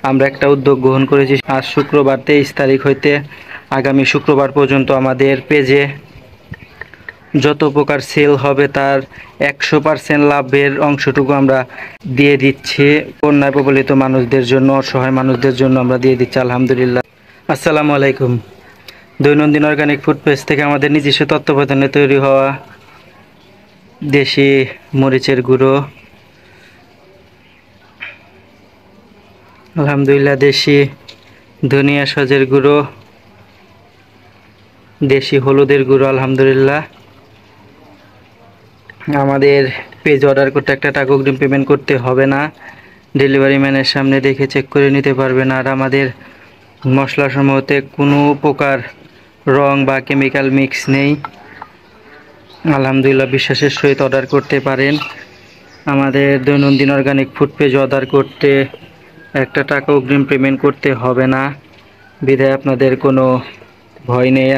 আমরা একটা উদ্যোগ গ্রহণ করেছি। আজ শুক্রবার 23 তারিখ হইতে আগামী শুক্রবার পর্যন্ত আমাদের পেজে যত প্রকার সেল হবে তার 100% লাভের অংশটুকু আমরা দিয়ে দিচ্ছি বন্যায় প্রবলিত মানুষদের জন্য, অসহায় মানুষদের জন্য আমরা দিয়ে দিচ্ছি। আলহামদুলিল্লাহ। আসসালামু আলাইকুম। দৈনন্দিন অর্গানিক ফুড পেজ থেকে আমাদের নিজস্ব তত্ত্বাবধানে তৈরি হওয়া দেশি মরিচের গুঁড়ো, আলহামদুলিল্লাহ, দেশি ধনিয়া সজের গুঁড়ো, দেশি হলুদের গুঁড়ো, আলহামদুলিল্লাহ। আমাদের পেজ অর্ডার করতে একটা টাকা অগ্রিম পেমেন্ট করতে হবে না, ডেলিভারি ম্যানের সামনে দেখে চেক করে নিতে পারবেন। আর আমাদের মশলাসমূহতে কোনো প্রকার রং বা কেমিক্যাল মিক্স নেই, আলহামদুলিল্লাহ। বিশ্বাসের সহিত অর্ডার করতে পারেন। আমাদের দৈনন্দিন অর্গানিক ফুড পেজ অর্ডার করতে একটা টাকা অগ্রিম পেমেন্ট করতে হবে না, বিধায় আপনাদের কোনো ভয় নেই।